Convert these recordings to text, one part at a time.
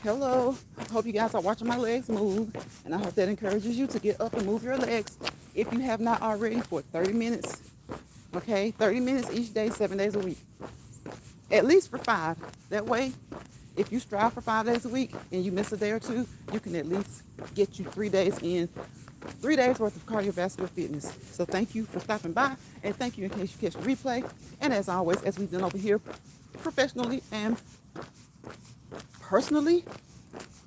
Hello, I hope you guys are watching my legs move, and I hope that encourages you to get up and move your legs if you have not already for 30 minutes. Okay, 30 minutes each day, 7 days a week. At least for 5. That way, if you strive for 5 days a week and you miss a day or two, you can at least get you 3 days in, 3 days worth of cardiovascular fitness. So thank you for stopping by, and thank you in case you catch the replay. And as always, as we've done over here, professionally and personally,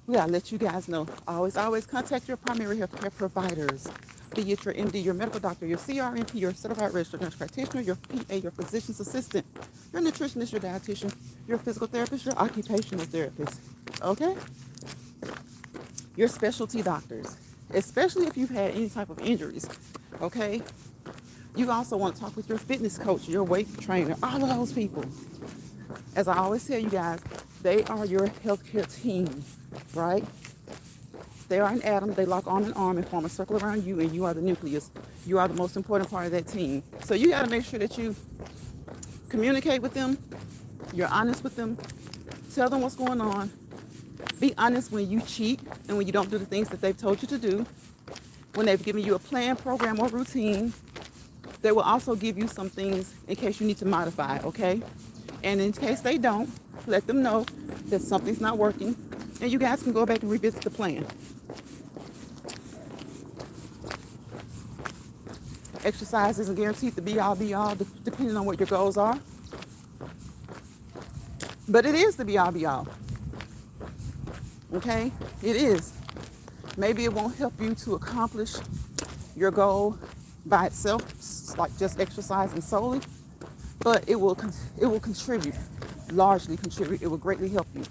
we gotta let you guys know. Always contact your primary healthcare providers, be it your MD, your medical doctor, your CRNP, your certified registered nurse practitioner, your PA, your physician's assistant, your nutritionist, your dietitian, your physical therapist, your occupational therapist. Okay? Your specialty doctors, especially if you've had any type of injuries. Okay? You also want to talk with your fitness coach, your weight trainer, all of those people. As I always tell you guys, they are your healthcare team, right? They are an atom. They lock arm in arm and form a circle around you, and you are the nucleus. You are the most important part of that team. So you got to make sure that you communicate with them. You're honest with them. Tell them what's going on. Be honest when you cheat and when you don't do the things that they've told you to do. When they've given you a plan, program, or routine, they will also give you some things in case you need to modify, okay? And in case they don't, let them know that something's not working, and you guys can go back and revisit the plan. Exercise isn't guaranteed to be all depending on what your goals are. But it is the be all. Okay? It is. Maybe it won't help you to accomplish your goal by itself, like just exercising solely, but it will contribute, largely contribute. It will greatly help you.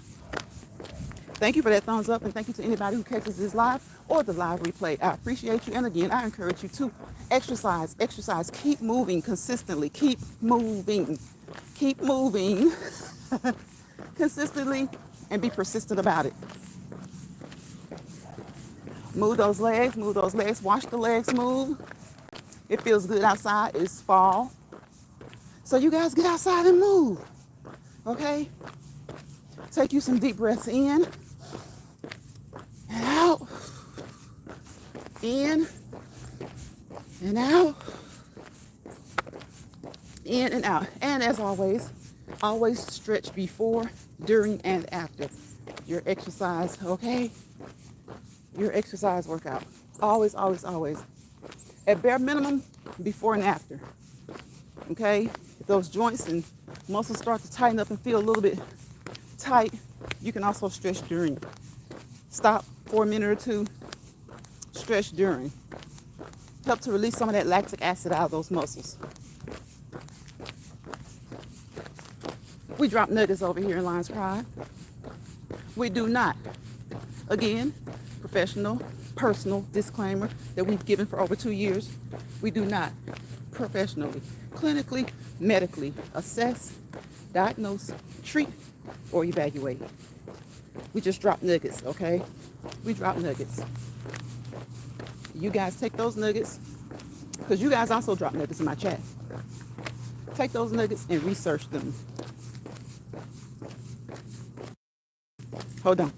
Thank you for that thumbs up, and thank you to anybody who catches this live or the live replay. I appreciate you, and again, I encourage you to exercise. Keep moving consistently. Keep moving. consistently and be persistent about it. Move those legs, watch the legs move. It feels good outside, it's fall. So you guys get outside and move, okay? Take you some deep breaths in and out, in and out, in and out. And as always stretch before, during, and after your exercise, okay? Your exercise workout. Always. At bare minimum, before and after, okay? If those joints and muscles start to tighten up and feel a little bit tight, you can also stretch during. Stop for a minute or two, stretch during. Help to release some of that lactic acid out of those muscles. We drop nuggets over here in Lions Pride. We do not. Again, professional, personal disclaimer that we've given for over 2 years. We do not professionally, clinically, medically assess, diagnose, treat, or evaluate. We just drop nuggets, okay? We drop nuggets. You guys take those nuggets, because you guys also drop nuggets in my chat. Take those nuggets and research them. Hold on.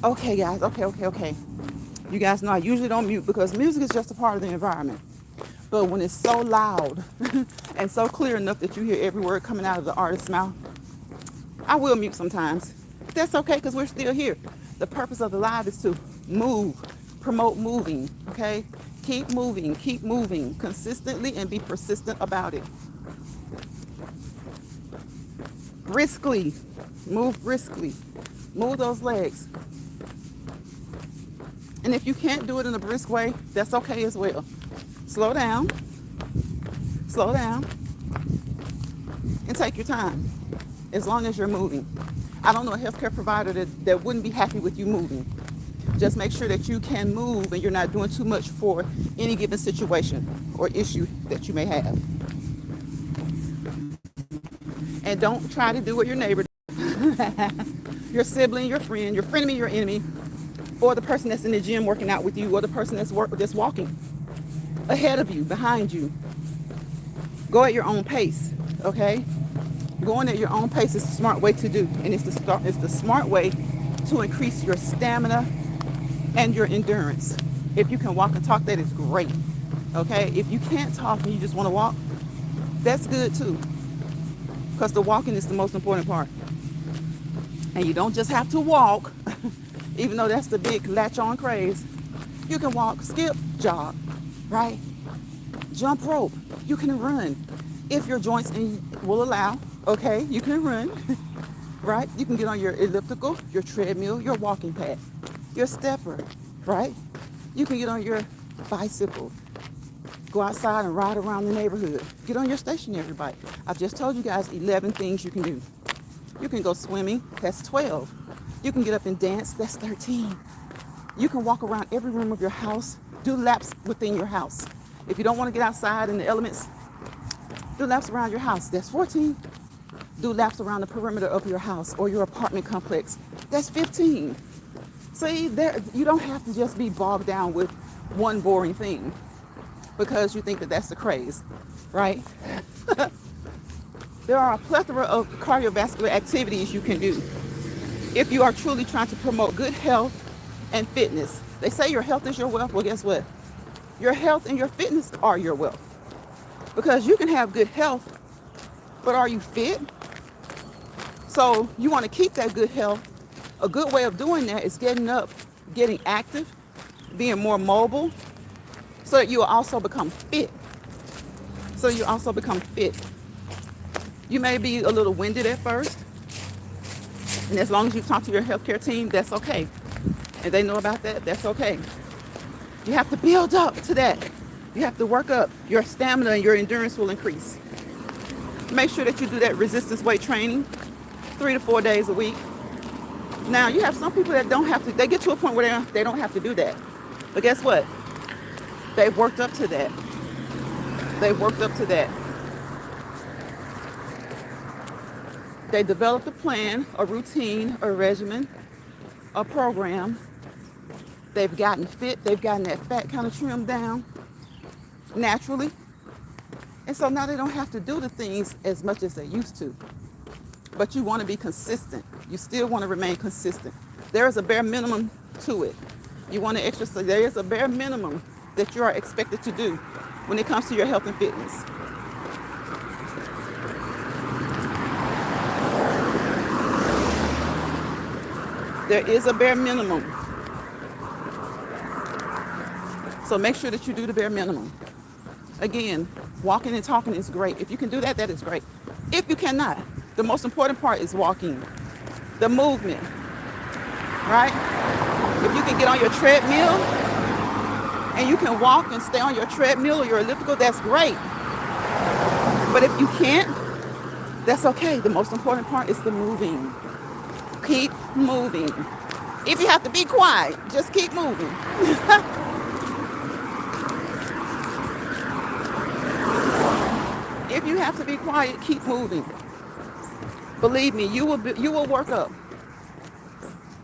Okay, guys. Okay. You guys know I usually don't mute because music is just a part of the environment. But when it's so loud and so clear enough that you hear every word coming out of the artist's mouth, I will mute sometimes. That's okay because we're still here. The purpose of the live is to move, promote moving, okay? Keep moving consistently and be persistent about it. Briskly, move briskly. Move those legs. And if you can't do it in a brisk way, that's okay as well. Slow down, and take your time, as long as you're moving. I don't know a healthcare provider that wouldn't be happy with you moving. Just make sure that you can move and you're not doing too much for any given situation or issue that you may have. And don't try to do what your neighbor does. Your sibling, your friend, your frenemy, your enemy, or the person that's in the gym working out with you, or the person that's walking ahead of you, behind you. Go at your own pace, okay? Going at your own pace is the smart way to do, and it's the smart way to increase your stamina and your endurance. If you can walk and talk, that is great, okay? If you can't talk and you just want to walk, that's good too, because the walking is the most important part. And you don't just have to walk, even though that's the big latch-on craze. You can walk, skip, jog, right? Jump rope. You can run if your joints will allow. Okay, you can run, right? You can get on your elliptical, your treadmill, your walking pad, your stepper, right? You can get on your bicycle, go outside and ride around the neighborhood. Get on your stationary bike. I've just told you guys 11 things you can do. You can go swimming, that's 12. You can get up and dance, that's 13. You can walk around every room of your house, do laps within your house. If you don't want to get outside in the elements, do laps around your house, that's 14. Do laps around the perimeter of your house or your apartment complex, that's 15. See, you don't have to just be bogged down with one boring thing because you think that that's the craze, right? There are a plethora of cardiovascular activities you can do if you are truly trying to promote good health and fitness. They say your health is your wealth. Well, guess what? Your health and your fitness are your wealth. Because you can have good health, but are you fit? So you want to keep that good health. A good way of doing that is getting up, getting active, being more mobile, so that you will also become fit. You may be a little winded at first, And as long as you talk to your healthcare team, that's okay. And they know about that, that's okay. You have to build up to that. You have to work up. Your stamina and your endurance will increase. Make sure that you do that resistance weight training 3 to 4 days a week. Now, you have some people that don't have to, they get to a point where they don't have to do that. But guess what? They've worked up to that. They've worked up to that. They developed a plan, a routine, a regimen, a program. They've gotten fit. They've gotten that fat kind of trimmed down naturally. And so now they don't have to do the things as much as they used to. But you want to be consistent. You still want to remain consistent. There is a bare minimum to it. You want to exercise. There is a bare minimum that you are expected to do when it comes to your health and fitness. There is a bare minimum. So make sure that you do the bare minimum. Again, walking and talking is great. If you can do that, that is great. If you cannot, the most important part is walking, the movement, right? If you can get on your treadmill and you can walk and stay on your treadmill or your elliptical, that's great. But if you can't, that's okay. The most important part is the moving. Keep moving. If you have to be quiet, just keep moving. If you have to be quiet, keep moving. Believe me, you will work up.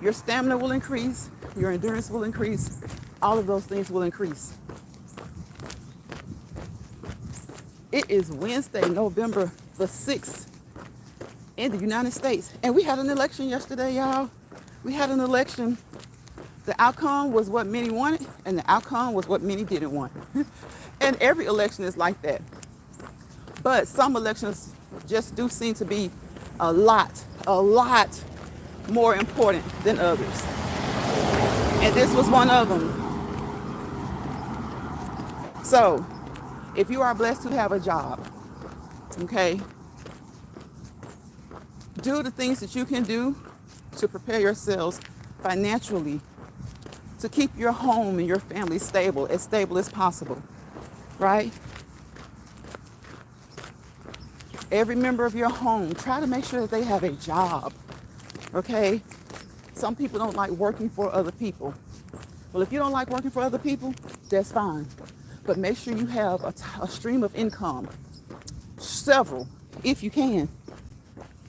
Your stamina will increase. Your endurance will increase. All of those things will increase. It is Wednesday, November the 6th in the United States. And we had an election yesterday, y'all. We had an election. The outcome was what many wanted, and the outcome was what many didn't want. And every election is like that. But some elections just do seem to be a lot more important than others. And this was one of them. So, if you are blessed to have a job, okay, do the things that you can do to prepare yourselves financially to keep your home and your family stable as possible, right? Every member of your home, try to make sure that they have a job, okay? Some people don't like working for other people. Well, if you don't like working for other people, that's fine. But make sure you have a stream of income. Several, if you can.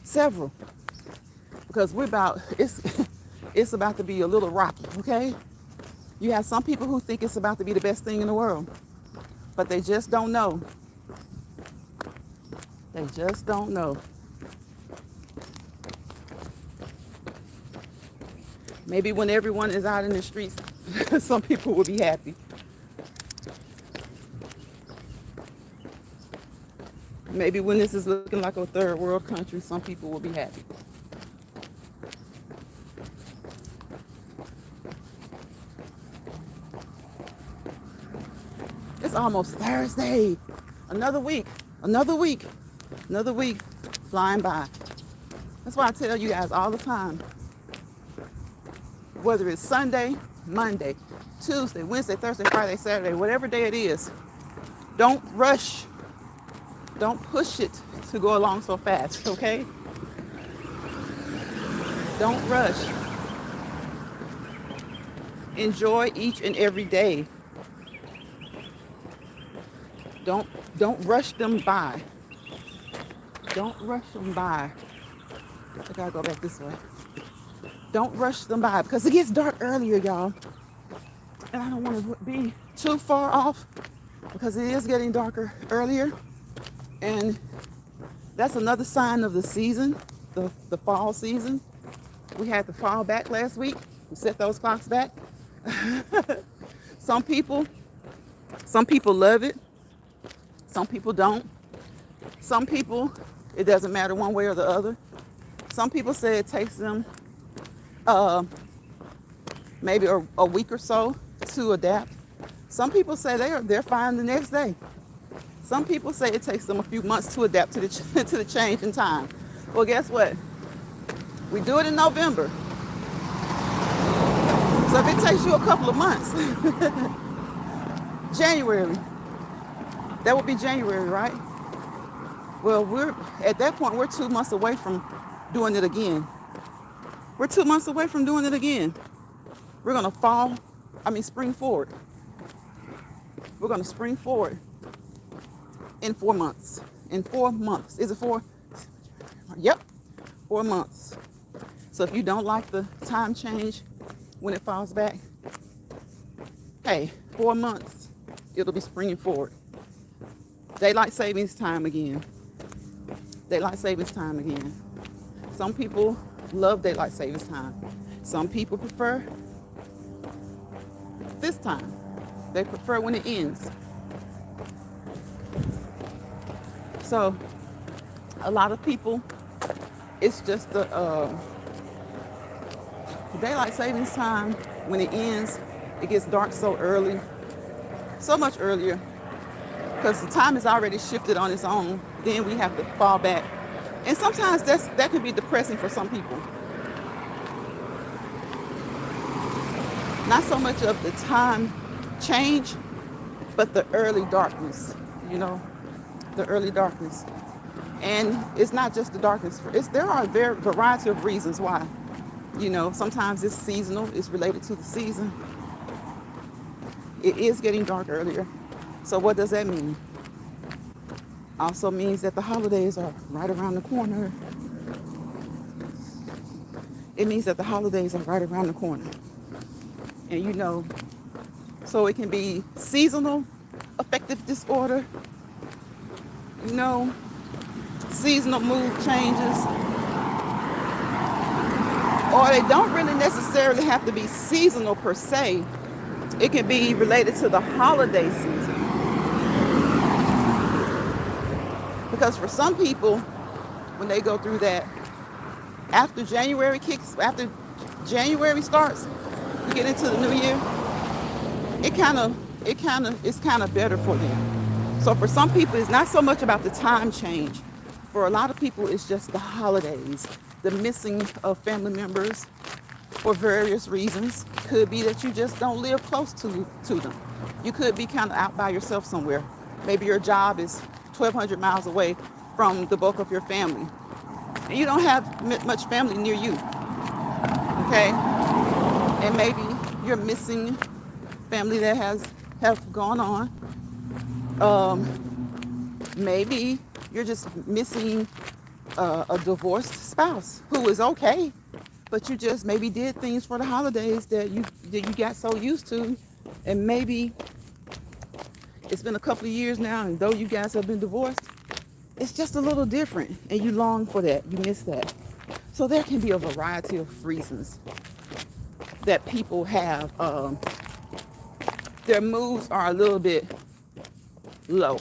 Several. Because it's about to be a little rocky, okay? You have some people who think it's about to be the best thing in the world, but they just don't know. They just don't know. Maybe when everyone is out in the streets, some people will be happy. Maybe when this is looking like a third world country, some people will be happy. It's almost Thursday. Another week flying by. That's why I tell you guys all the time, whether it's Sunday, Monday, Tuesday, Wednesday, Thursday, Friday, Saturday, whatever day it is, don't rush. Don't push it to go along so fast, okay? Don't rush. Enjoy each and every day. Don't rush them by. Don't rush them by. I gotta go back this way. Don't rush them by because it gets dark earlier, y'all. And I don't want to be too far off because it is getting darker earlier. And that's another sign of the season, the fall season. We had the fall back last week. We set those clocks back. Some people love it. Some people don't. Some people, it doesn't matter one way or the other. Some people say it takes them maybe a week or so to adapt. Some people say they're fine the next day. Some people say it takes them a few months to adapt to the change in time. Well, guess what? We do it in November. So if it takes you a couple of months, January, that would be January, right? Well, at that point, we're 2 months away from doing it again. We're 2 months away from doing it again. We're going to spring forward. We're going to spring forward in 4 months. In 4 months. Is it 4? Yep, 4 months. So if you don't like the time change when it falls back, hey, 4 months, it'll be springing forward. Daylight savings time again. Daylight savings time again. Some people love daylight savings time. Some people prefer this time. They prefer when it ends. So a lot of people, it's just the daylight savings time. When it ends, it gets dark so early, so much earlier, because the time is already shifted on its own. Then we have to fall back, and sometimes that can be depressing for some people. Not so much of the time change, but the early darkness. The early darkness. And it's not just the darkness. There are a variety of reasons why. Sometimes it's seasonal. It's related to the season. It is getting dark earlier. So what does that mean? Also means that the holidays are right around the corner. It means that the holidays are right around the corner. And so it can be seasonal affective disorder, seasonal mood changes, or they don't really necessarily have to be seasonal per se. It can be related to the holiday season. Because for some people, when they go through that, after January starts, we get into the new year, it's kind of better for them. So for some people, it's not so much about the time change. For a lot of people, it's just the holidays, the missing of family members for various reasons. Could be that you just don't live close to them. You could be kind of out by yourself somewhere. Maybe your job is 1,200 miles away from the bulk of your family, and you don't have much family near you. Okay, and maybe you're missing family that have gone on. Maybe you're just missing a divorced spouse who is okay, but you just maybe did things for the holidays that you got so used to, and maybe it's been a couple of years now, and though you guys have been divorced, it's just a little different, and you long for that, you miss that. So there can be a variety of reasons that people have. Their moods are a little bit low,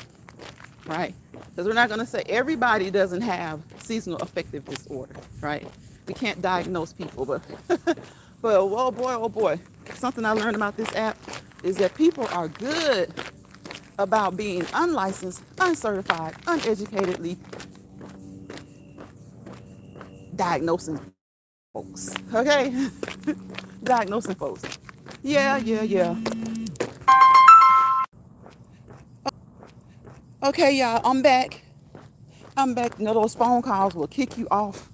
right? Because we're not going to say everybody doesn't have seasonal affective disorder, right? We can't diagnose people, but oh boy, something I learned about this app is that people are good about being unlicensed, uncertified, uneducatedly diagnosing folks, okay? Diagnosing folks. Yeah. Okay, y'all, I'm back. Those phone calls will kick you off.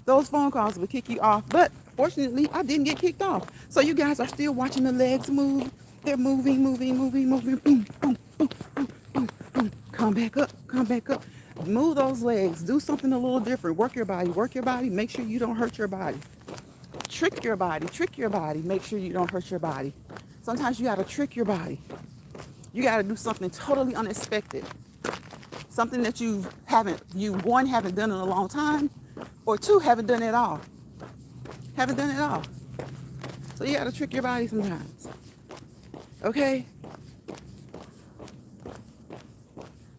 Those phone calls will kick you off. But fortunately, I didn't get kicked off. So you guys are still watching the legs move. They're moving. Boom, boom, boom, boom. Come back up. Move those legs. Do something a little different. Work your body. Make sure you don't hurt your body. Trick your body. Make sure you don't hurt your body. Sometimes you got to trick your body. You got to do something totally unexpected. Something that you haven't done in a long time, or two, haven't done at all. So you got to trick your body sometimes. Okay?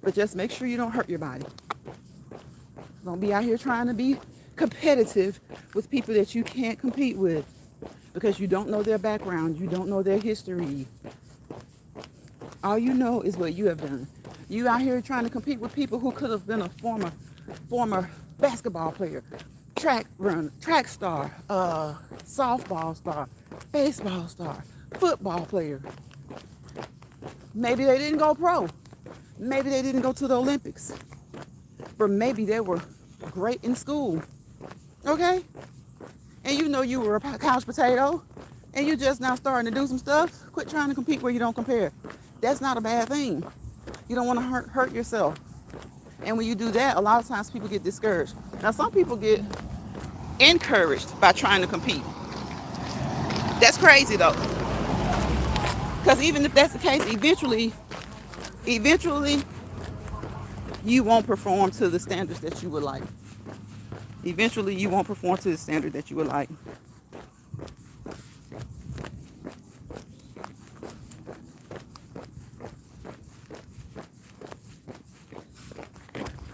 But just make sure you don't hurt your body. Don't be out here trying to be competitive with people that you can't compete with, because you don't know their background. You don't know their history. All you know is what you have done. You out here trying to compete with people who could have been a former basketball player, track star, softball star, baseball star, football player. Maybe they didn't go pro. Maybe they didn't go to the Olympics. But maybe they were great in school. Okay? And you know you were a couch potato and you just now starting to do some stuff. Quit trying to compete where you don't compare. That's not a bad thing. You don't want to hurt yourself. And when you do that, a lot of times people get discouraged. Now, some people get encouraged by trying to compete. That's crazy though. Because even if that's the case, eventually, you won't perform to the standards that you would like. Eventually, you won't perform to the standard that you would like.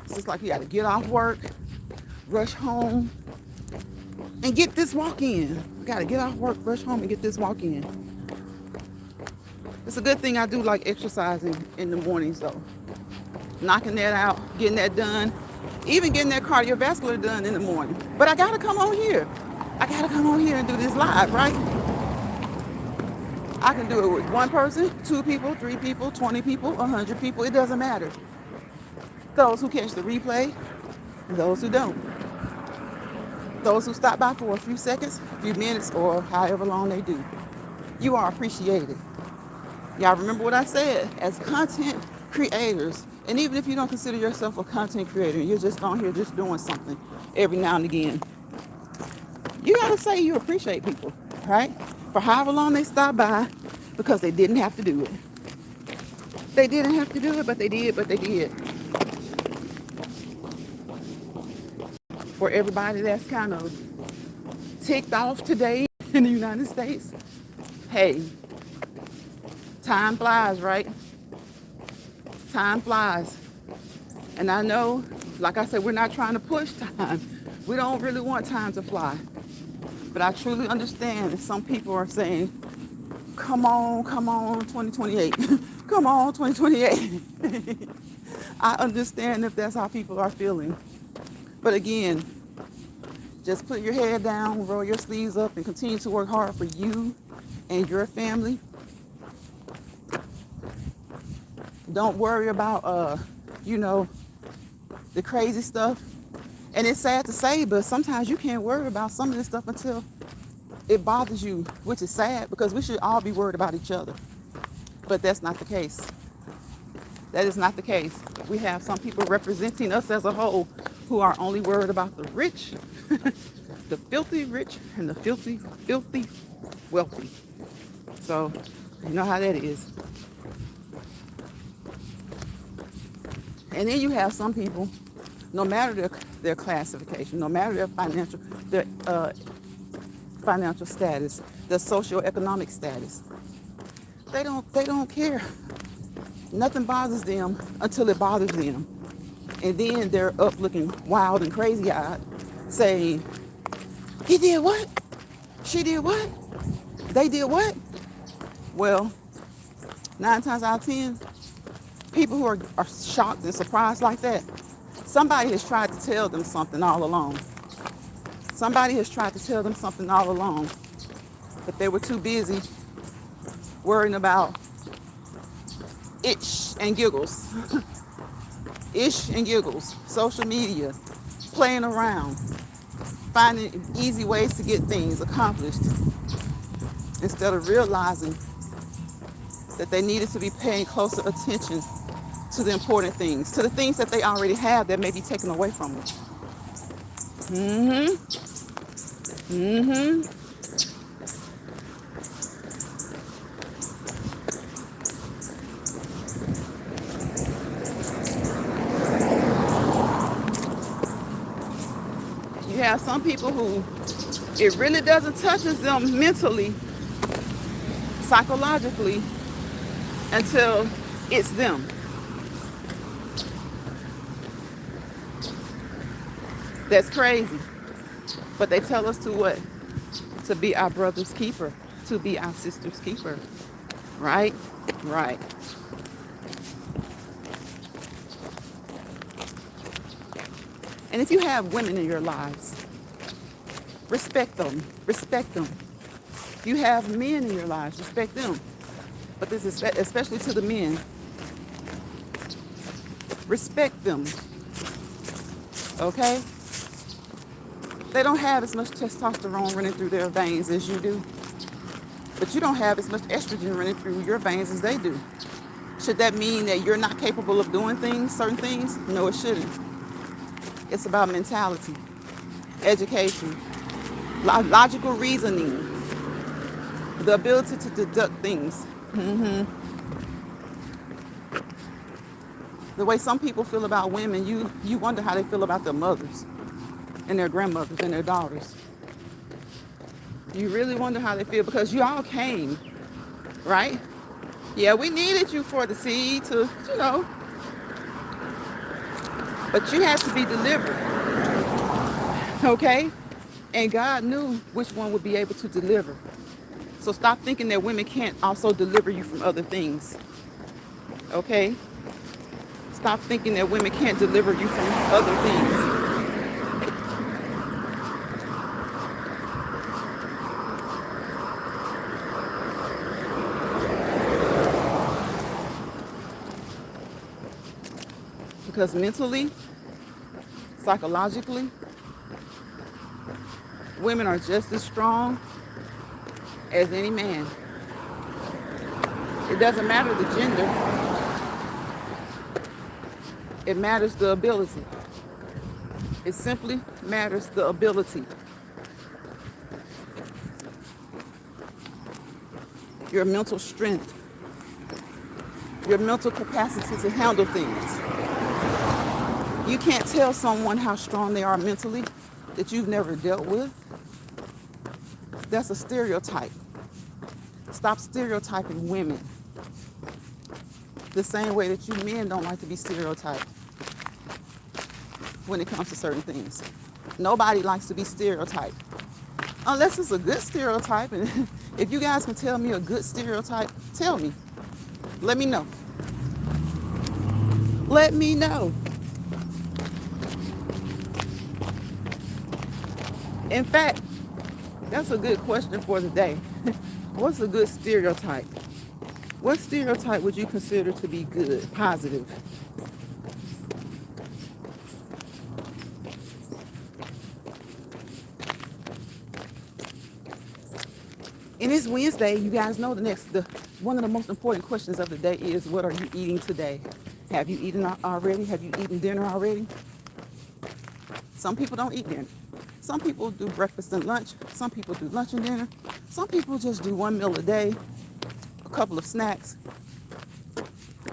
It's just like you got to get off work, rush home, and get this walk in. You got to get off work, rush home, and get this walk in. It's a good thing I do like exercising in the mornings though. Knocking that out, getting that done, even getting that cardiovascular done in the morning. But I gotta come on here. I gotta come on here and do this live, right? I can do it with one person, 2 people, 3 people, 20 people, 100 people. It doesn't matter. Those who catch the replay and those who don't. Those who stop by for a few seconds, a few minutes, or however long they do. You are appreciated. Y'all remember what I said? As content creators, and even if you don't consider yourself a content creator, you're just on here just doing something every now and again, you gotta say you appreciate people, right? For however long they stop by, because they didn't have to do it. They didn't have to do it, but they did. For everybody that's kind of ticked off today in the United States, hey, time flies, right? Time flies. And I know, like I said, we're not trying to push time. We don't really want time to fly. But I truly understand that some people are saying, come on, 2028. Come on, 2028. I understand if that's how people are feeling. But again, just put your head down, roll your sleeves up, and continue to work hard for you and your family. Don't worry about, the crazy stuff. And it's sad to say, but sometimes you can't worry about some of this stuff until it bothers you, which is sad because we should all be worried about each other. But that's not the case. That is not the case. We have some people representing us as a whole who are only worried about the rich, the filthy rich, and the filthy wealthy. So, you know how that is. And then you have some people, no matter their classification, no matter their financial status, their socioeconomic status, they don't care. Nothing bothers them until it bothers them. And then they're up looking wild and crazy-eyed, saying, he did what? She did what? They did what? Well, 9 times out of 10, people who are shocked and surprised like that, somebody has tried to tell them something all along. Somebody has tried to tell them something all along, but they were too busy worrying about itch and giggles. Ish and giggles, social media, playing around, finding easy ways to get things accomplished, instead of realizing that they needed to be paying closer attention to the important things, to the things that they already have that may be taken away from them. You have some people who it really doesn't touch them mentally, psychologically, until it's them. That's crazy. But they tell us to what? To be our brother's keeper, to be our sister's keeper. Right? Right. And if you have women in your lives, Respect them. Respect them. You have men in your lives. Respect them. But this is especially to the men. Respect them. Okay? They don't have as much testosterone running through their veins as you do. But you don't have as much estrogen running through your veins as they do. Should that mean that you're not capable of doing things, certain things? No, it shouldn't. It's about mentality, education, logical reasoning, the ability to deduct things. The way some people feel about women, you wonder how they feel about their mothers and their grandmothers and their daughters. You really wonder how they feel because you all came, right? Yeah, we needed you for the seed to, but you had to be delivered, okay? And God knew which one would be able to deliver. So stop thinking that women can't also deliver you from other things, okay? Stop thinking that women can't deliver you from other things. Because mentally, psychologically, women are just as strong as any man. It doesn't matter the gender. It matters the ability. It simply matters the ability. Your mental strength. Your mental capacity to handle things. You can't tell someone how strong they are mentally that you've never dealt with. That's a stereotype. Stop stereotyping women the same way that you men don't like to be stereotyped when it comes to certain things. Nobody likes to be stereotyped unless it's a good stereotype. And if you guys can tell me a good stereotype, tell me. Let me know. Let me know. In fact, that's a good question for the day. What's a good stereotype? What stereotype would you consider to be good, positive? And it's Wednesday. You guys know one of the most important questions of the day is, what are you eating today? Have you eaten already? Have you eaten dinner already? Some people don't eat dinner. Some people do breakfast and lunch. Some people do lunch and dinner. Some people just do one meal a day, a couple of snacks.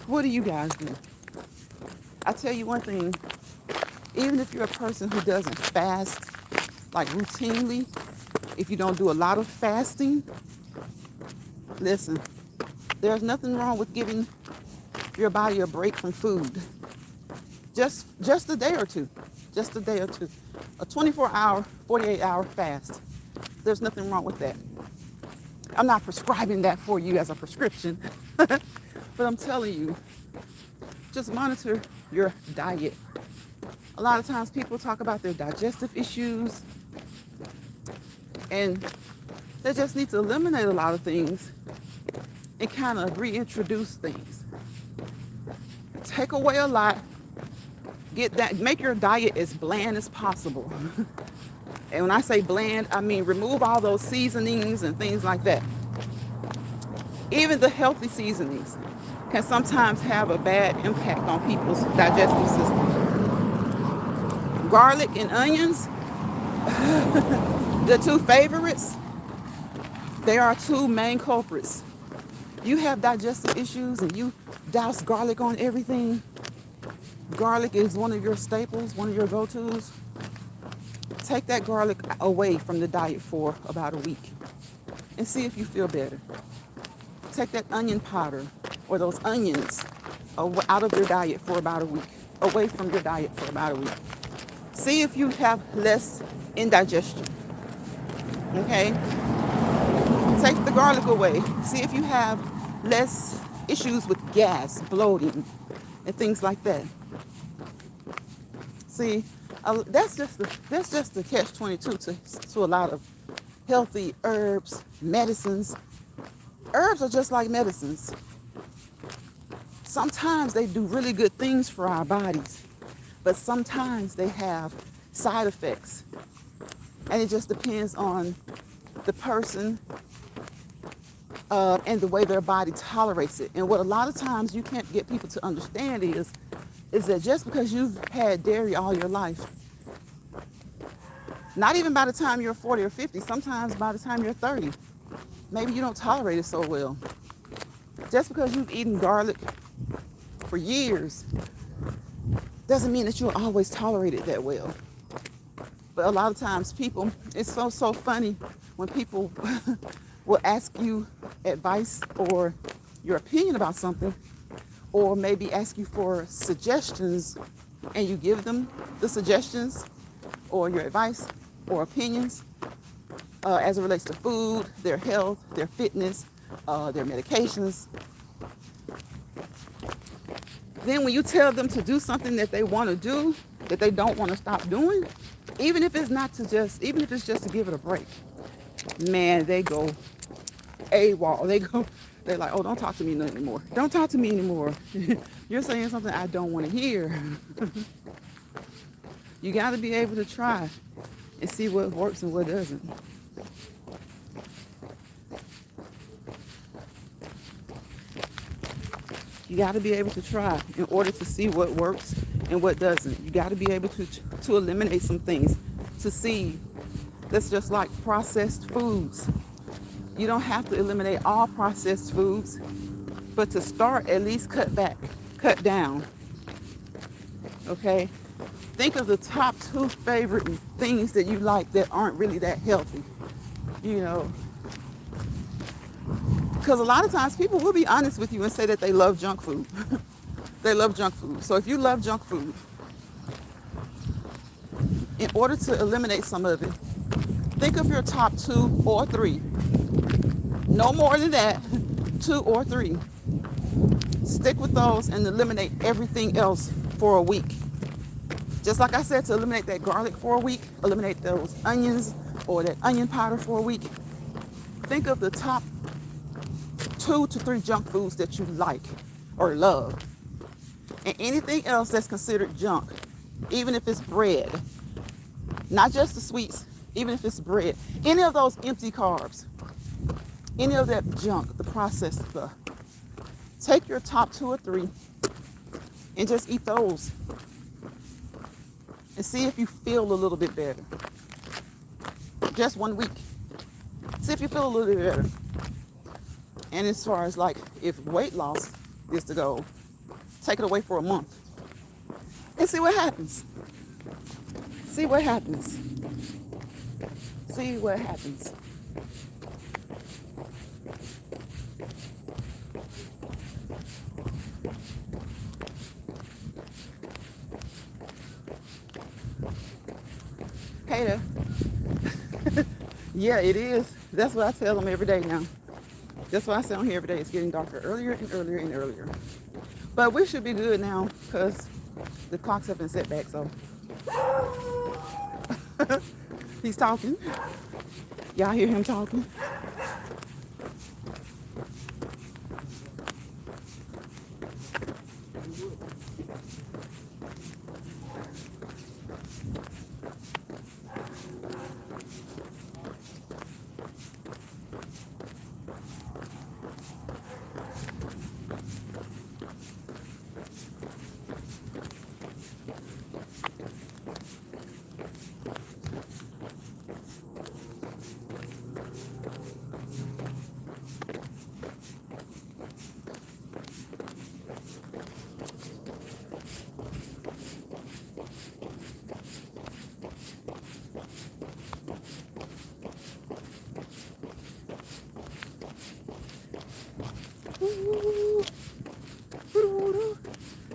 What do you guys do? I tell you one thing, even if you're a person who doesn't fast, like routinely, if you don't do a lot of fasting, listen, there's nothing wrong with giving your body a break from food. Just a day or two. Just a day or two. A 24-hour, 48-hour fast. There's nothing wrong with that. I'm not prescribing that for you as a prescription, but I'm telling you, just monitor your diet. A lot of times people talk about their digestive issues, and they just need to eliminate a lot of things and kind of reintroduce things. Take away a lot. Make your diet as bland as possible. And when I say bland, I mean remove all those seasonings and things like that. Even the healthy seasonings can sometimes have a bad impact on people's digestive system. Garlic and onions, the two favorites, they are two main culprits. You have digestive issues and you douse garlic on everything. Garlic is one of your staples, one of your go-tos. Take that garlic away from the diet for about a week and see if you feel better. Take that onion powder or those onions out of your diet for about a week, away from your diet for about a week. See if you have less indigestion, okay? Take the garlic away. See if you have less issues with gas, bloating, and things like that. See, That's just the catch-22 to a lot of healthy herbs, medicines. Herbs are just like medicines. Sometimes they do really good things for our bodies, but sometimes they have side effects. And it just depends on the person and the way their body tolerates it. And what a lot of times you can't get people to understand is that just because you've had dairy all your life, not even by the time you're 40 or 50, sometimes by the time you're 30, maybe you don't tolerate it so well. Just because you've eaten garlic for years doesn't mean that you'll always tolerate it that well. But a lot of times people, it's so funny when people will ask you advice or your opinion about something, or maybe ask you for suggestions, and you give them the suggestions or your advice or opinions as it relates to food, their health, their fitness, their medications. Then when you tell them to do something that they want to do, that they don't want to stop doing, even if it's just to give it a break, man, they go AWOL. They're like, oh, don't talk to me anymore. Don't talk to me anymore. You're saying something I don't want to hear. You got to be able to try and see what works and what doesn't. You got to be able to try in order to see what works and what doesn't. You got to be able to eliminate some things to see. That's just like processed foods. You don't have to eliminate all processed foods, but to start, at least cut down. Okay? Think of the top 2 favorite things that you like that aren't really that healthy. You know, because a lot of times people will be honest with you and say that they love junk food. They love junk food. So if you love junk food, in order to eliminate some of it, think of your top 2 or 3. No more than that, 2 or 3. Stick with those and eliminate everything else for a week. Just like I said, to eliminate that garlic for a week, eliminate those onions or that onion powder for a week. Think of the top 2 to 3 junk foods that you like or love. And anything else that's considered junk, even if it's bread, not just the sweets, even if it's bread, any of those empty carbs, any of that junk, the processed stuff, take your top 2 or 3 and just eat those and see if you feel a little bit better. Just 1 week. See if you feel a little bit better. And as far as like if weight loss is the goal, take it away for a month and see what happens. See what happens. See what happens. Hey there. Yeah, it is. That's what I tell them every day now. That's what I say on here every day. It's getting darker earlier and earlier and earlier. But we should be good now because the clocks have been set back, so. He's talking. Y'all hear him talking?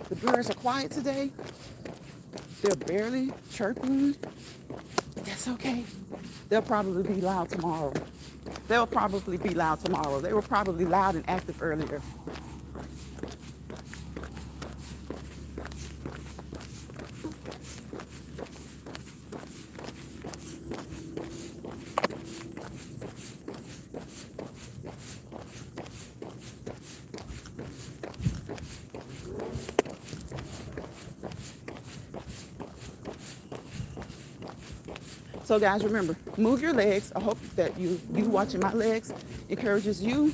The birds are quiet today. They're barely chirping, but that's okay. They'll probably be loud tomorrow. They were probably loud and active earlier. So guys, remember, move your legs. I hope that you watching my legs encourages you.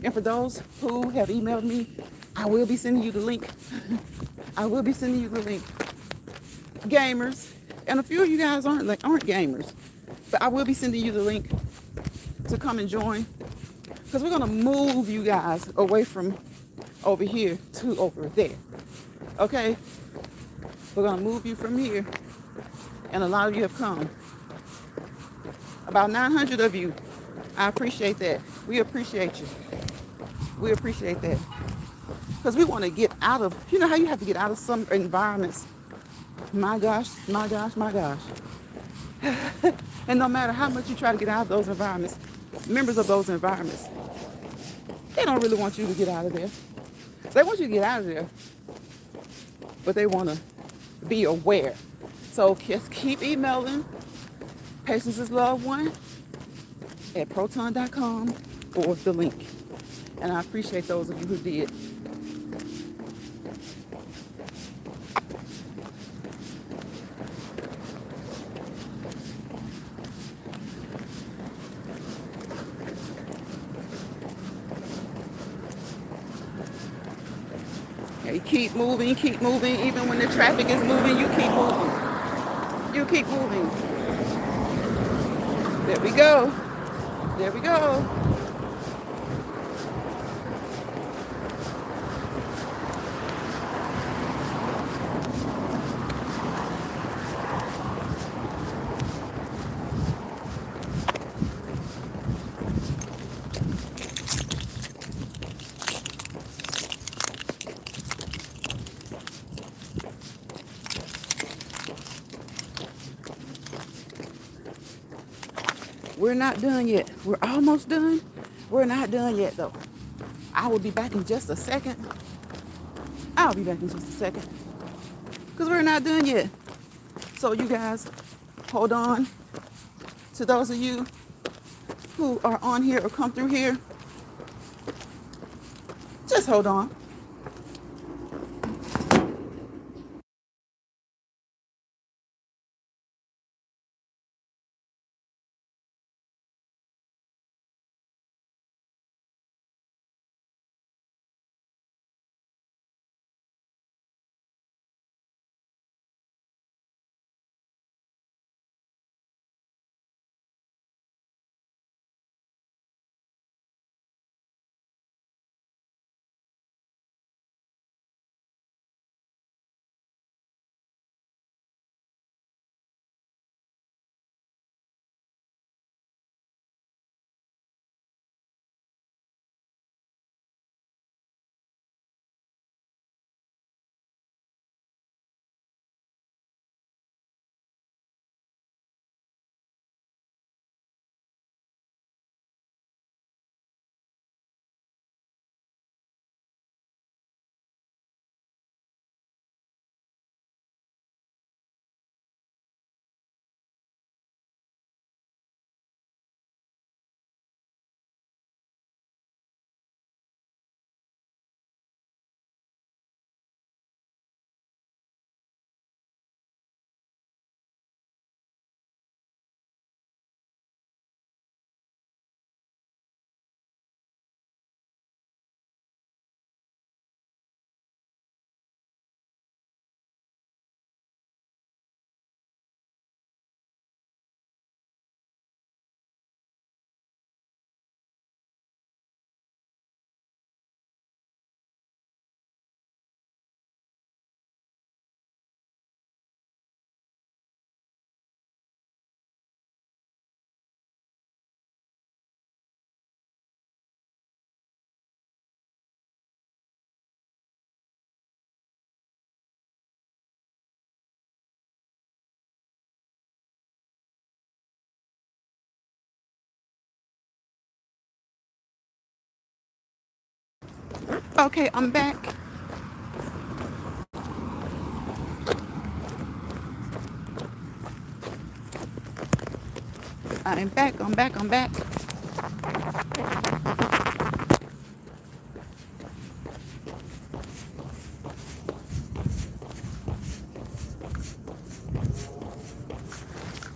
And for those who have emailed me, I will be sending you the link. I will be sending you the link. Gamers, and a few of you guys aren't gamers, but I will be sending you the link to come and join, because we're gonna move you guys away from over here to over there. Okay, we're gonna move you from here, and a lot of you have come. About 900 of you. I appreciate that. We appreciate you. We appreciate that, because we want to get out of, you know how you have to get out of some environments. My gosh, my gosh, my gosh. And no matter how much you try to get out of those environments, members of those environments, they don't really want you to get out of there. They want you to get out of there, but they want to be aware. So just keep emailing Patience is Love 1 at proton.com or the link. And I appreciate those of you who did. Okay, keep moving, even when the traffic is moving, you keep moving. You keep moving. There we go. There we go. We're not done yet. We're almost done. We're not done yet, though. I will be back in just a second. I'll be back in just a second, because we're not done yet. So you guys, hold on. To those of you who are on here or come through here, just hold on. Okay, I'm back. I'm back. I'm back.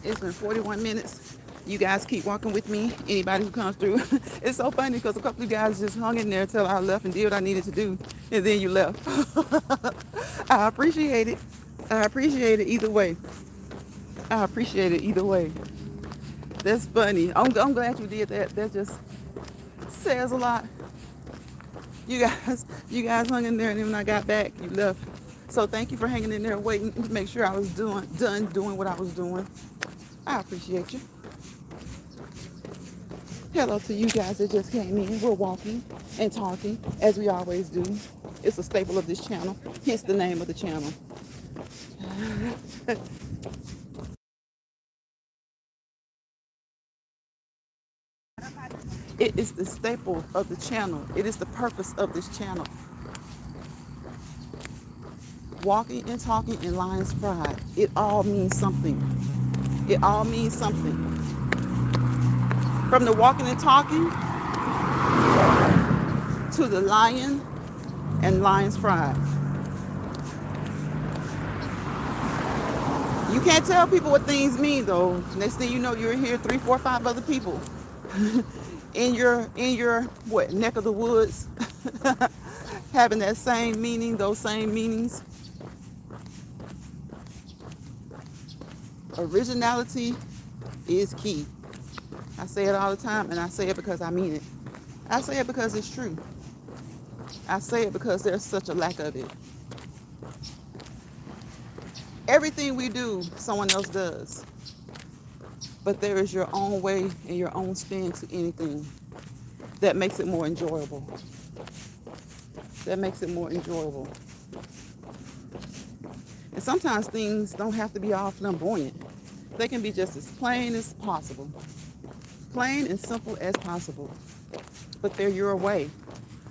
It's been 41 minutes. You guys keep walking with me. Anybody who comes through. It's so funny because a couple of guys just hung in there till I left and did what I needed to do. And then you left. I appreciate it. I appreciate it either way. I appreciate it either way. That's funny. I'm glad you did that. That just says a lot. You guys hung in there, and then when I got back, you left. So thank you for hanging in there, waiting to make sure I was done doing what I was doing. I appreciate you. Hello to you guys that just came in. We're walking and talking as we always do. It's a staple of this channel, hence the name of the channel. It is the staple of the channel. It is the purpose of this channel. Walking and talking in Lion's Pride. It all means something. It all means something. From the walking and talking to the lion and Lion's Pride. You can't tell people what things mean though. Next thing you know, you're here 3, 4, 5 other people in your what neck of the woods having that same meaning, those same meanings. Originality is key. I say it all the time, and I say it because I mean it. I say it because it's true. I say it because there's such a lack of it. Everything we do, someone else does. But there is your own way and your own spin to anything that makes it more enjoyable. That makes it more enjoyable. And sometimes things don't have to be all flamboyant. They can be just as plain as possible. Plain and simple as possible. But they're your way.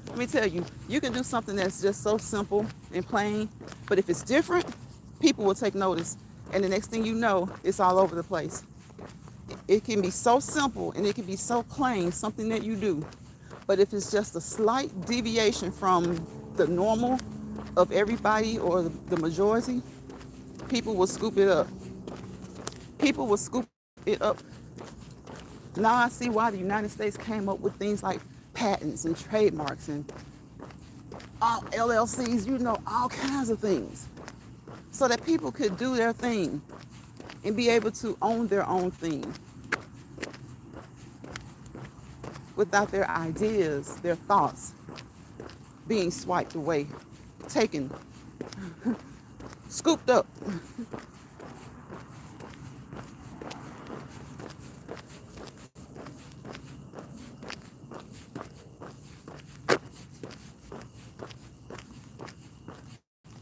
Let me tell you, you can do something that's just so simple and plain, but if it's different, people will take notice. And the next thing you know, it's all over the place. It can be so simple and it can be so plain, something that you do. But if it's just a slight deviation from the normal of everybody or the majority, people will scoop it up. People will scoop it up. Now I see why the United States came up with things like patents and trademarks and all LLCs, all kinds of things. So that people could do their thing and be able to own their own thing without their ideas, their thoughts being swiped away, taken, scooped up.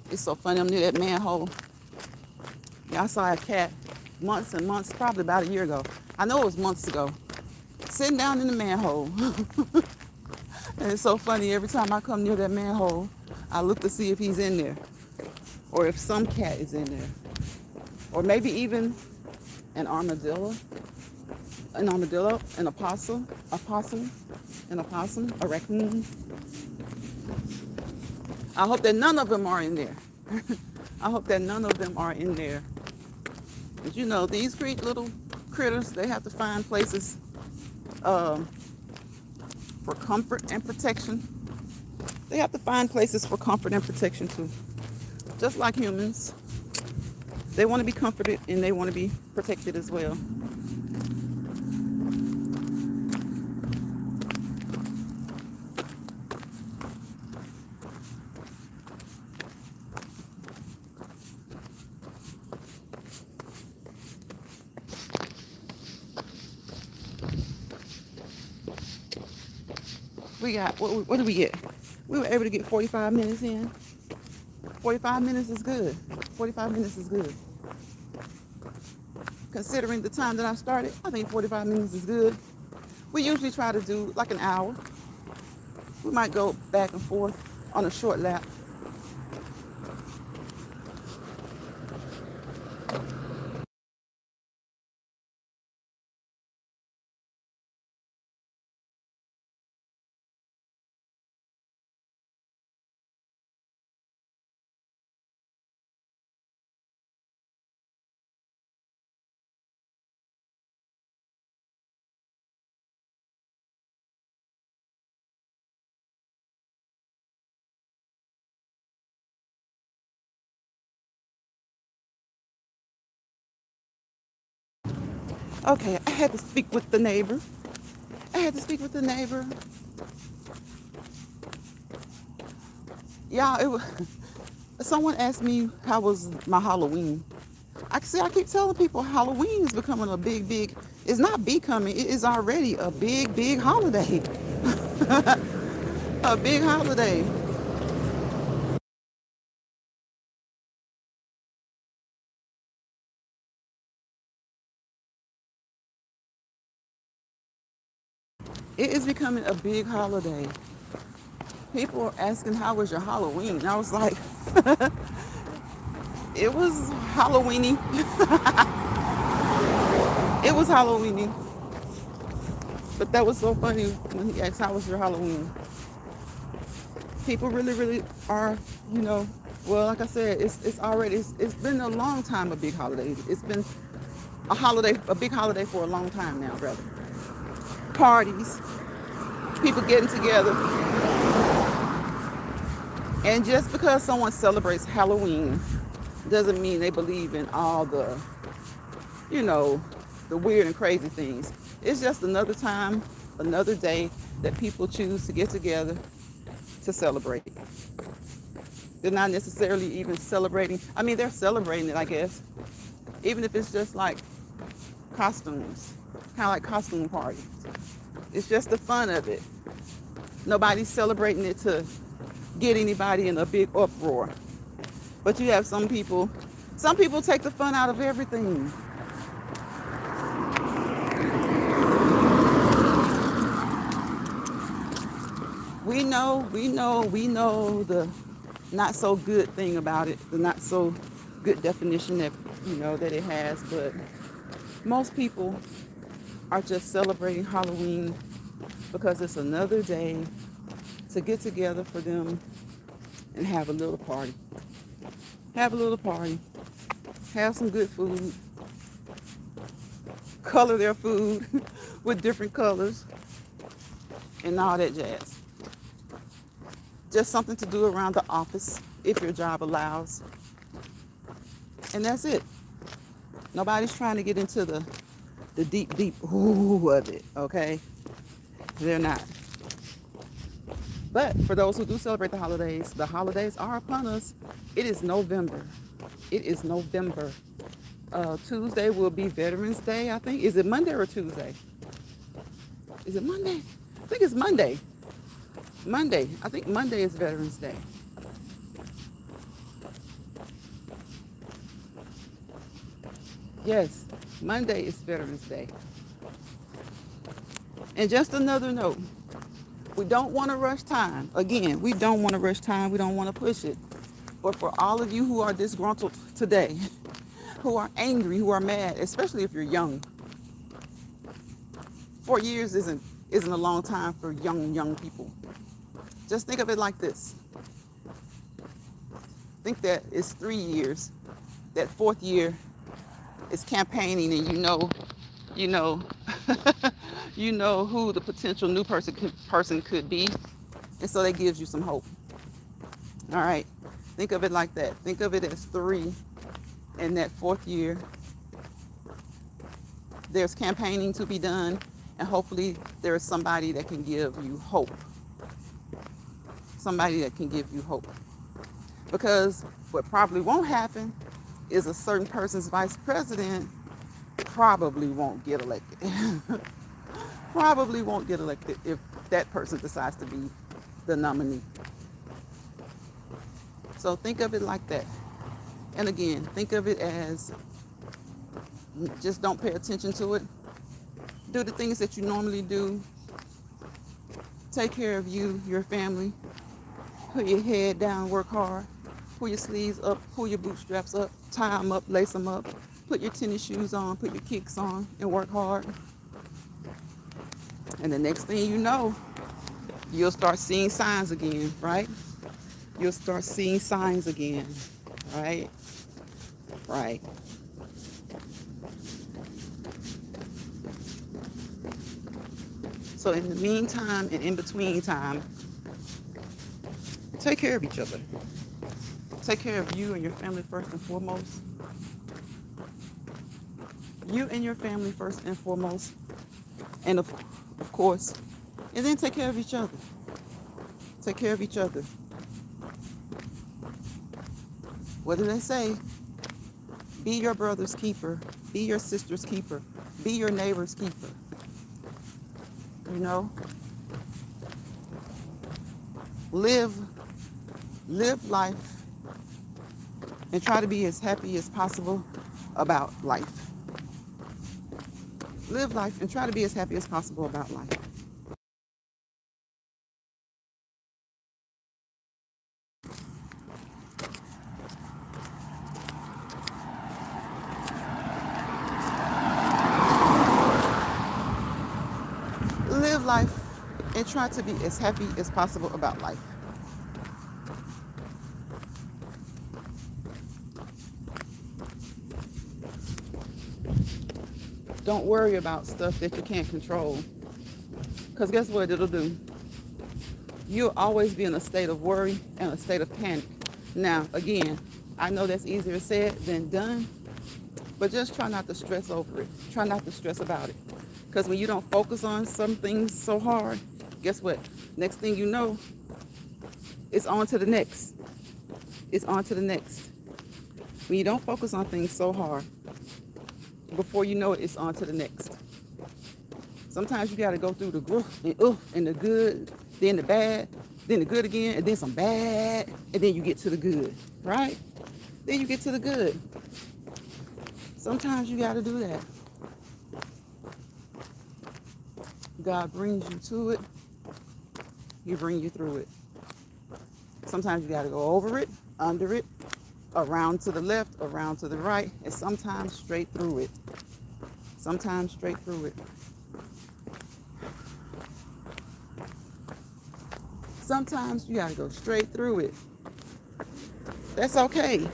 It's so funny, I'm near that manhole. Yeah, I saw a cat months and months, probably about a year ago. I know it was months ago, sitting down in the manhole. And it's so funny, every time I come near that manhole, I look to see if he's in there, or if some cat is in there, or maybe even an armadillo, an opossum, a raccoon. I hope that none of them are in there. I hope that none of them are in there. But these great little critters, they have to find places for comfort and protection. They have to find places for comfort and protection too. Just like humans. They want to be comforted and they want to be protected as well. We got, what did we get? We were able to get 45 minutes in. 45 minutes is good. 45 minutes is good. Considering the time that I started, I think 45 minutes is good. We usually try to do like an hour. We might go back and forth on a short lap. Okay, I had to speak with the neighbor. I had to speak with the neighbor. Y'all, it was someone asked me how was my Halloween. I keep telling people Halloween is becoming a big. It's not becoming. It is already a big holiday. A big holiday. It is becoming a big holiday. People are asking how was your Halloween. And I was like, it was Halloweeny. It was Halloweeny. But that was so funny when he asked how was your Halloween. People really are, you know, well, like I said, it's been a long time a big holiday. It's been a big holiday for a long time now, rather. Parties, people getting together. And just because someone celebrates Halloween doesn't mean they believe in all the, you know, the weird and crazy things. It's just another time, another day that people choose to get together to celebrate. They're not necessarily even celebrating. I mean, they're celebrating it, I guess. Even if it's just like costumes, kind of like costume parties. It's just the fun of it. Nobody's celebrating it to get anybody in a big uproar. But you have some people take the fun out of everything. We know the not so good thing about it, the not so good definition that, you know, that it has, but most people are just celebrating Halloween because it's another day to get together for them and have a little party. Have a little party. Have some good food. Color their food with different colors and all that jazz. Just something to do around the office if your job allows. And that's it. Nobody's trying to get into the deep ooh of it, okay? They're not. But for those who do celebrate the holidays are upon us. It is November. It is November. Tuesday will be Veterans Day, I think. Is it Monday or Tuesday? Is it Monday? I think it's Monday. Monday. I think Monday is Veterans Day. Yes, Monday is Veterans Day. And just another note, we don't want to rush time. Again, we don't want to rush time. We don't want to push it. But for all of you who are disgruntled today, who are angry, who are mad, especially if you're young, 4 years isn't a long time for young people. Just think of it like this. Think that it's 3 years. That fourth year is campaigning, and you know, you know who the potential new person could be, and so that gives you some hope. All right, think of it like that. Think of it as 3, and that fourth year, there's campaigning to be done, and hopefully there is somebody that can give you hope. Somebody that can give you hope. Because what probably won't happen is a certain person's vice president probably won't get elected. Probably won't get elected if that person decides to be the nominee. So think of it like that. And again, think of it as just don't pay attention to it. Do the things that you normally do. Take care of you, your family. Put your head down, work hard. Pull your sleeves up, pull your bootstraps up, tie them up, lace them up. Put your tennis shoes on, put your kicks on, and work hard. And the next thing you know, you'll start seeing signs again, right? You'll start seeing signs again, right? Right. So in the meantime and in between time, take care of each other. Take care of you and your family first and foremost. You and your family first and foremost, and of course, and then take care of each other. Take care of each other. What do they say? Be your brother's keeper. Be your sister's keeper. Be your neighbor's keeper. You know, live, live life, and try to be as happy as possible about life. Live life and try to be as happy as possible about life. Live life and try to be as happy as possible about life. Don't worry about stuff that you can't control. Because guess what it'll do? You'll always be in a state of worry and a state of panic. Now, again, I know that's easier said than done, but just try not to stress over it. Try not to stress about it. Because when you don't focus on some things so hard, guess what? Next thing you know, it's on to the next. It's on to the next. When you don't focus on things so hard, before you know it, it's on to the next. Sometimes you got to go through the growth and the good, then the bad, then the good again, and then some bad, and then you get to the good, right? Then you get to the good. Sometimes you got to do that. God brings you to it. He brings you through it. Sometimes you got to go over it, under it, around to the left, around to the right, and sometimes straight through it. Sometimes straight through it. Sometimes you got to go straight through it. That's okay.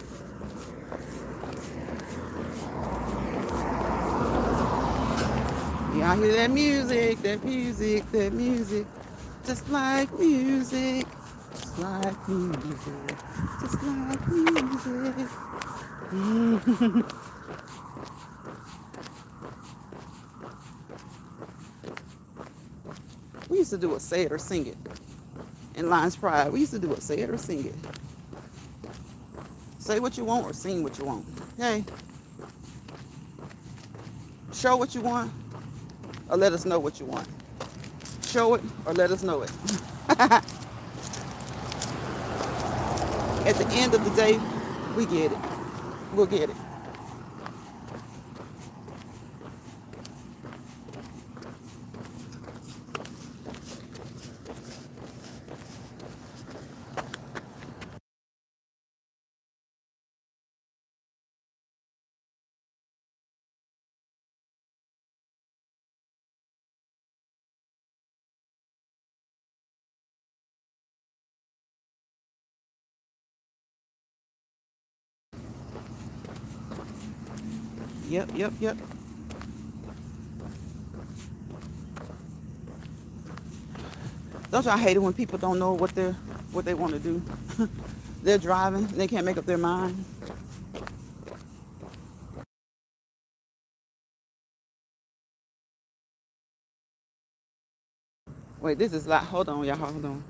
Y'all hear that music, that music, that music. Just like music, just like music, just like music. We used to do a say it or sing it. In Lions Pride, we used to do it, say it or sing it. Say what you want or sing what you want. Okay? Show what you want or let us know what you want. Show it or let us know it. At the end of the day, we get it. We'll get it. Yep, yep, yep. Don't y'all hate it when people don't know what they want to do? They're driving and they can't make up their mind. Wait, this is loud. Hold on, y'all. Hold on.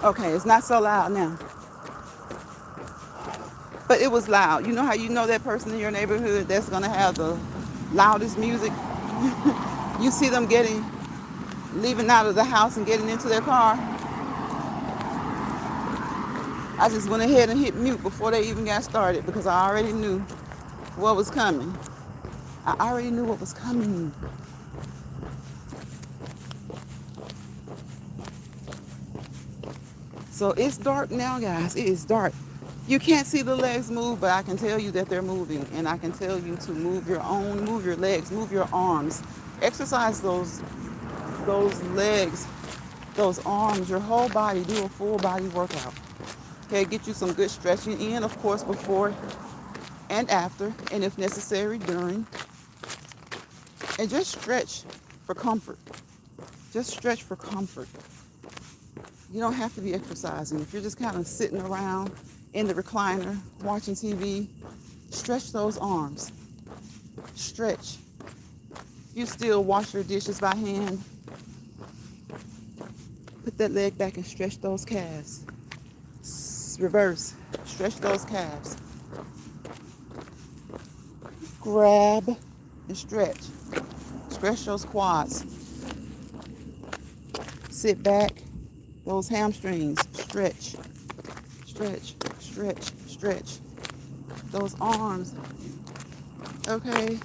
Okay, it's not so loud now. But it was loud. You know how you know that person in your neighborhood that's gonna have the loudest music? You see them leaving out of the house and getting into their car. I just went ahead and hit mute before they even got started because I already knew what was coming. I already knew what was coming. So it's dark now, guys. It is dark. You can't see the legs move, but I can tell you that they're moving. And I can tell you to move your legs, move your arms. Exercise those legs, those arms, your whole body. Do a full body workout. Okay, get you some good stretching in, of course, before and after, and if necessary, during. And just stretch for comfort. Just stretch for comfort. You don't have to be exercising. If you're just kind of sitting around in the recliner, watching TV, stretch those arms. Stretch. You still wash your dishes by hand. Put that leg back and stretch those calves. Reverse. Stretch those calves. Grab and stretch. Stretch those quads. Sit back. Those hamstrings. Stretch. Stretch. Stretch. Stretch. Those arms. Okay.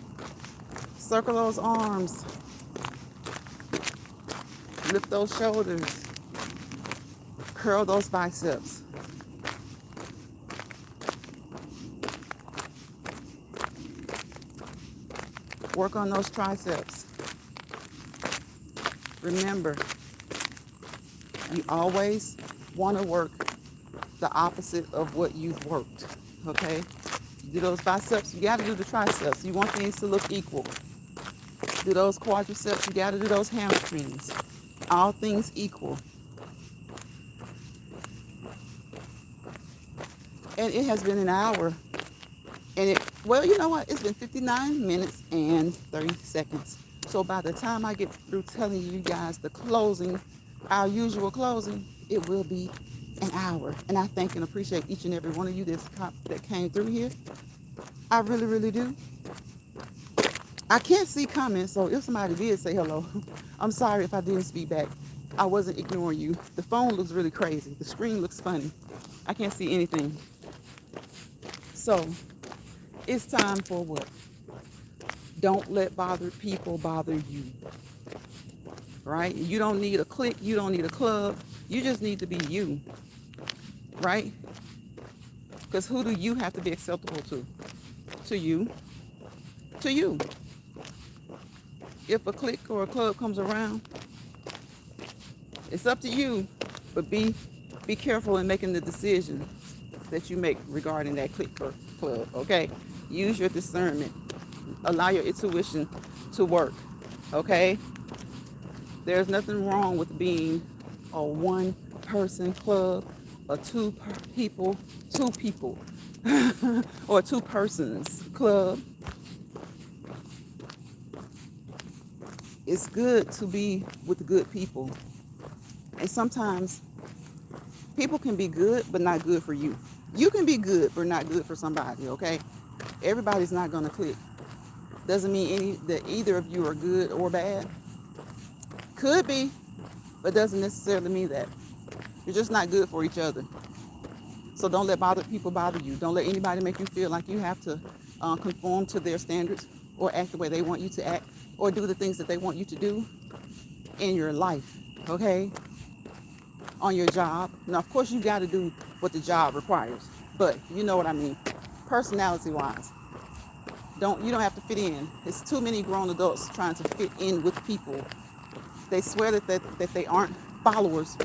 Circle those arms. Lift those shoulders. Curl those biceps. Work on those triceps. Remember, you always want to work the opposite of what you've worked, okay? You do those biceps, you got to do the triceps. You want things to look equal. Do those quadriceps, you got to do those hamstrings. All things equal. And it has been an hour. And well, you know what? It's been 59 minutes and 30 seconds. So by the time I get through telling you guys the closing, our usual closing, it will be an hour. And I thank and appreciate each and every one of you that came through here. I really, really do. I can't see comments, so if somebody did say hello, I'm sorry if I didn't speak back. I wasn't ignoring you. The phone looks really crazy. The screen looks funny. I can't see anything. So it's time for what? Don't let bothered people bother you. Right? You don't need a clique. You don't need a club. You just need to be you. Right? Because who do you have to be acceptable to? To you. To you. If a clique or a club comes around, it's up to you. But be careful in making the decision that you make regarding that clique or club. Okay? Use your discernment. Allow your intuition to work. Okay? There's nothing wrong with being a one-person club, a two people, or two persons club. It's good to be with good people. And sometimes people can be good, but not good for you. You can be good, but not good for somebody, okay? Everybody's not going to click. Doesn't mean that either of you are good or bad. Could be, but doesn't necessarily mean that. You're just not good for each other. So don't let bothered people bother you. Don't let anybody make you feel like you have to conform to their standards or act the way they want you to act or do the things that they want you to do in your life, okay? On your job. Now, of course, you got to do what the job requires, but you know what I mean. Personality-wise, you don't have to fit in. It's too many grown adults trying to fit in with people. They swear that they aren't followers,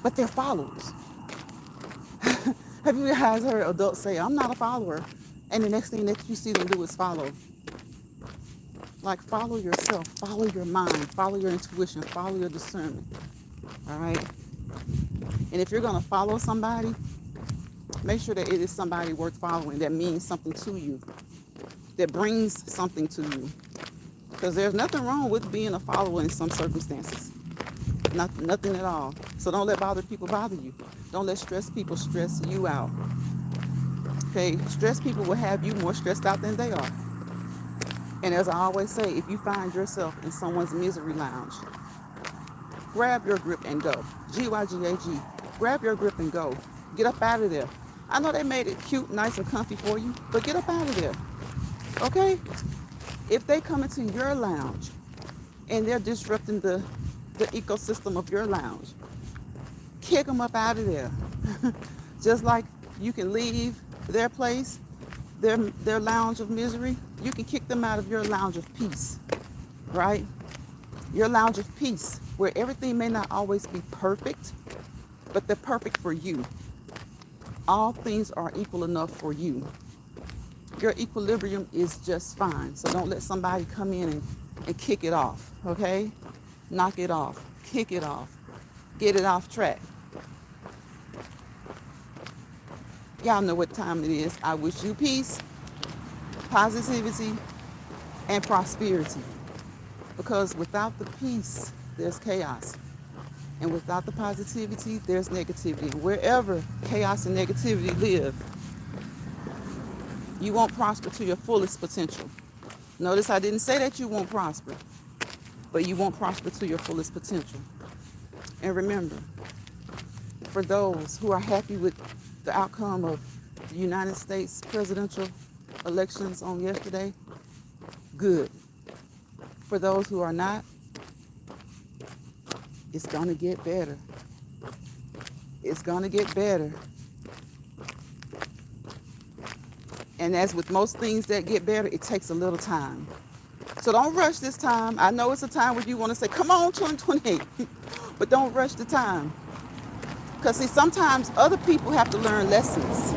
but they're followers. Have you guys heard adults say, I'm not a follower, and the next thing that you see them do is follow? Like, follow yourself, follow your mind, follow your intuition, follow your discernment, all right? And if you're going to follow somebody, make sure that it is somebody worth following, that means something to you, that brings something to you. Because there's nothing wrong with being a follower in some circumstances. Nothing at all. So don't let bothered people bother you. Don't let stressed people stress you out. Okay, stressed people will have you more stressed out than they are. And as I always say, if you find yourself in someone's misery lounge, grab your grip and go. G-Y-G-A-G. Grab your grip and go. Get up out of there. I know they made it cute, nice, and comfy for you, but get up out of there. Okay? If they come into your lounge and they're disrupting the ecosystem of your lounge, kick them up out of there. Just like you can leave their place, their lounge of misery, you can kick them out of your lounge of peace, right? Your lounge of peace, where everything may not always be perfect, but they're perfect for you. All things are equal enough for you. Your equilibrium is just fine. So don't let somebody come in and kick it off, okay? Knock it off, kick it off, get it off track. Y'all know what time it is. I wish you peace, positivity, and prosperity. Because without the peace, there's chaos. And without the positivity, there's negativity. And wherever chaos and negativity live, you won't prosper to your fullest potential. Notice I didn't say that you won't prosper, but you won't prosper to your fullest potential. And remember, for those who are happy with the outcome of the United States presidential elections on yesterday, good. For those who are not, it's going to get better. It's going to get better. And as with most things that get better, it takes a little time. So don't rush this time. I know it's a time where you want to say, come on, 2028. But don't rush the time. Because see, sometimes other people have to learn lessons.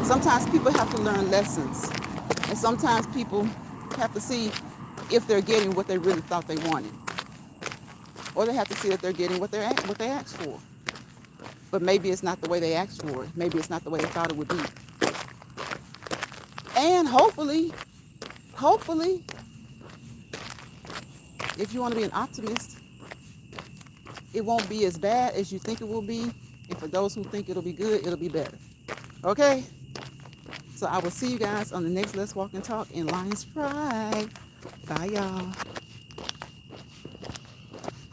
Sometimes people have to learn lessons. And sometimes people have to see if they're getting what they really thought they wanted. Or they have to see that they're getting what they asked for. But maybe it's not the way they asked for it. Maybe it's not the way they thought it would be. And hopefully, if you want to be an optimist, it won't be as bad as you think it will be. And for those who think it'll be good, it'll be better. Okay? So I will see you guys on the next Let's Walk and Talk in Lion's Pride. Bye, y'all.